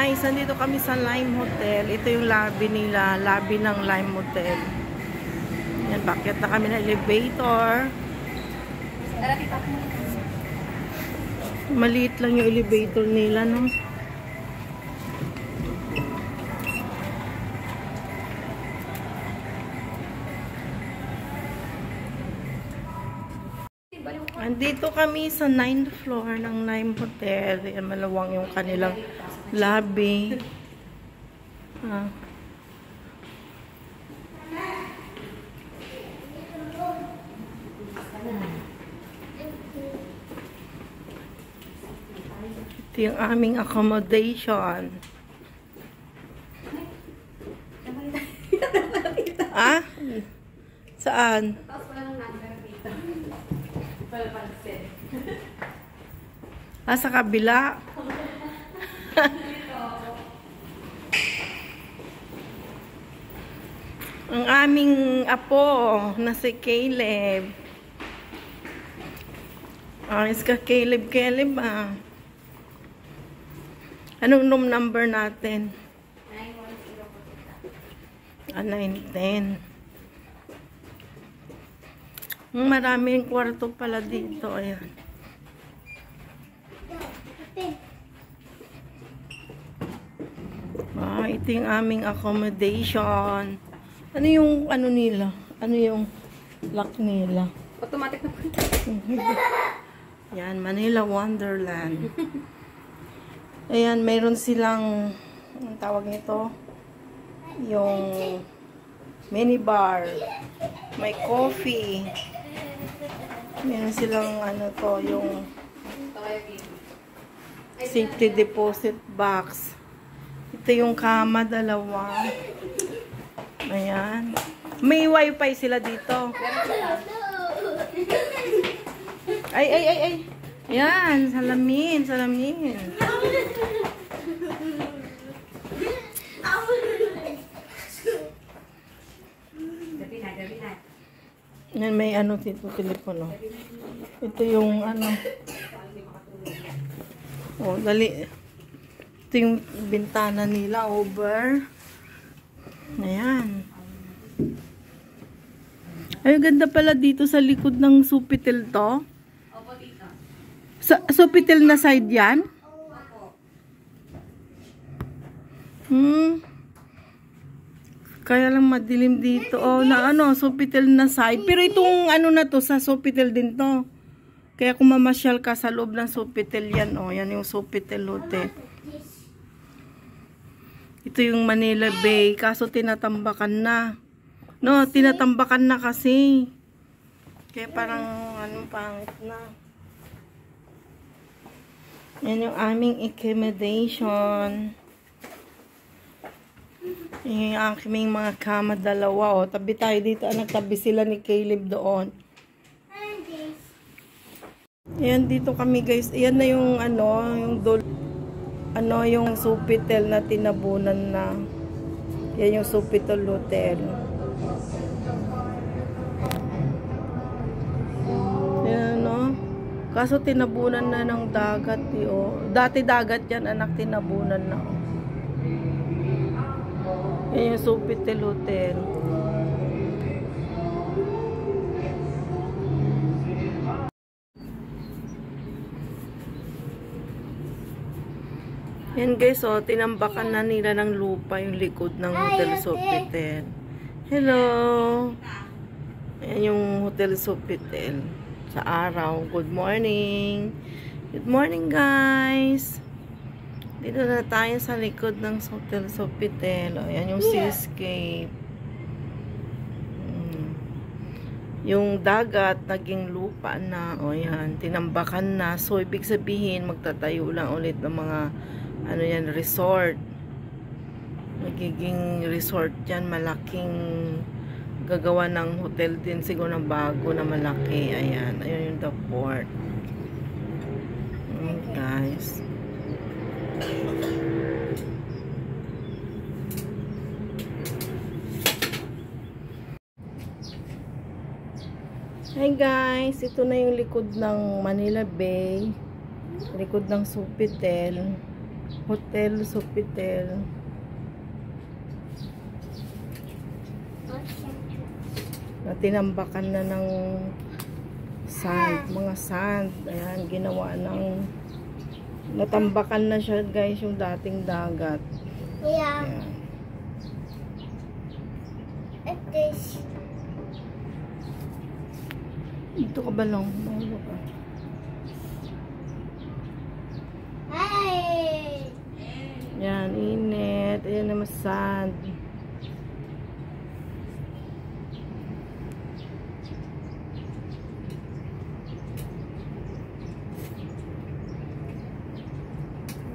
guys, nandito kami sa Lime Hotel. Ito yung lobby nila, lobby ng Lime Hotel. Yan, bakit na kami na elevator. Maliit lang yung elevator nila, no? Andito kami sa 9th floor ng Lime Hotel. Yan, malawang yung kanilang lobby. Ito yung aming accommodation. Ah? Saan? Sa kabila. Ang aming apo na si Caleb. Ayos ka, Caleb. Anong room number natin? 910. Maraming kwarto pala dito. Ayan. Ito yung aming accommodation. Ano yung ano nila? Ano yung lock nila? Automatic na po. Yan, Manila Wonderland. Ayan, mayroon silang, ang tawag nito, yung minibar. May coffee. Meron silang ano to, yung safety deposit box. Ito yung kama, dalawa. Ayan. May wifi sila dito. Ay. Ayan, salamin. Yan, may ano dito, telepono. Ito yung ano. Oh, dali. Ito yung bintana nila, over. Ayan. Ay, ganda pala dito sa likod ng Sofitel to. Opo, tita. Sa Sofitel na side yan? Kaya lang madilim dito. Oh, na ano, Sofitel na side. Pero itong ano na to, sa Sofitel din to. Kaya kung mamasyal ka sa loob ng Sofitel yan, oh, yan yung Sofitel Hotel. Ito yung Manila Bay, kaso tinatambakan na. No, tinatambakan na kasi. Kaya parang anong pangit na. Yan yung aming accommodation. Yung aming mga kama, dalawa. O, tabi tayo dito. Nagtabi sila ni Caleb doon. Ayan, dito kami guys. Ayan na yung ano, yung Sofitel na tinabunan na. Yan yung Sofitel Hotel. Yan, no? Kaso tinabunan na ng dagat, oh. Dati dagat yan, anak, tinabunan na. Yan yung Sofitel Hotel. Yan guys, oh, tinambakan na nila ng lupa yung likod ng Hotel Sofitel. Hello! Yan yung Hotel Sofitel. Sa araw. Good morning! Good morning guys! Dito na tayo sa likod ng Hotel Sofitel. Oh, yan yung seascape. Yung dagat, naging lupa na. O yan, tinambakan na. So, ibig sabihin, magtatayo lang ulit ng mga ano yan, resort. Magiging resort yan, malaking gagawa ng hotel din siguro na bago na malaki. Ayan, ayun yung the port. Guys. Hi guys, ito na yung likod ng Manila Bay. Likod ng Sofitel. Hotel Sofitel. Na tinambakan na ng sand, mga sand. Ayan, ginawa ng natambakan na siya, guys, yung dating dagat. Yeah. Ayan. At this. Dito ka ba lang? Mahulog ka. Hey! Yan, init. Ayan naman sand.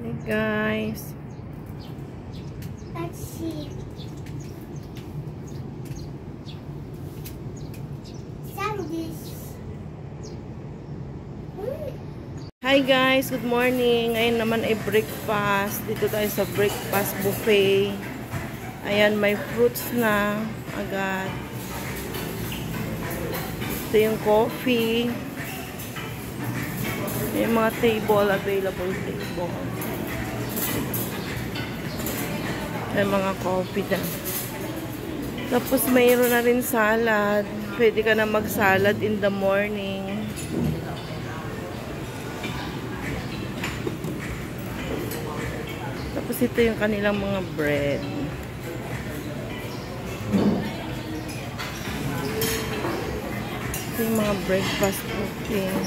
Hey guys. Let's see. Hi guys, good morning. Ngayon naman ay breakfast. Dito tayo sa breakfast buffet. Ayan, may fruits na agad. Ito yung coffee. May mga available table. May mga coffee na. Tapos mayroon na rin salad. Pwede ka na mag-salad in the morning. Tapos ito yung kanilang mga bread. Ito yung mga breakfast buffet.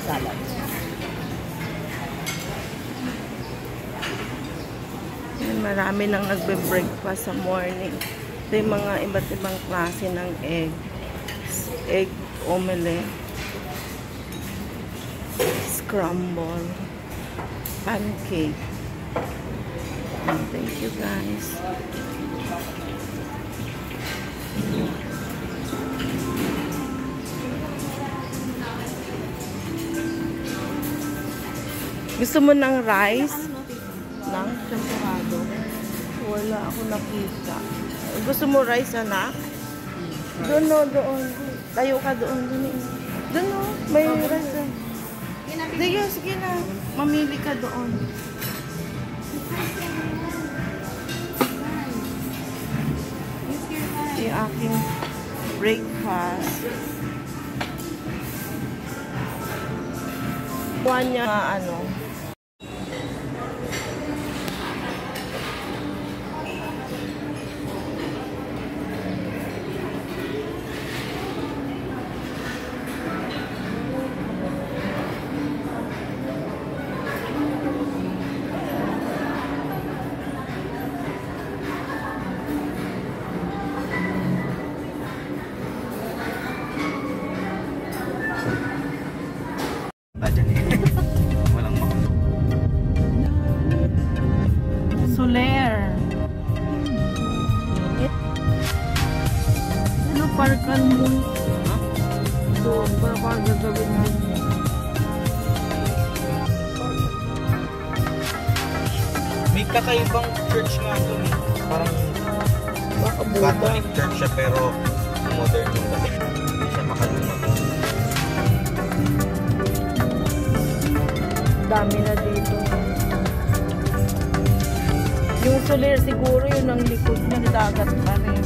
Salad. Marami nang nagbe-breakfast sa morning. Ito yung mga iba't ibang klase ng egg. Egg omelette. Scramble. Pancake. Thank you guys. Gusto mo ng rice? Ng temporado? Wala ako nakita. Gusto mo rice, anak? Doon, no, doon. Tayo ka doon. Doon, no. May rice. Sige, sige na. Mamili ka doon. Yung aking breakfast. Kuha niya ano. Soler. Ano parkan mo? Doon, parang gagawin mo. May kakaibang church nga doon eh. Parang Catholic church siya pero modern yung dating. Hindi siya makalumag. Dami na dito. Yung Soler siguro yun ang likod niya, dagat pa rin.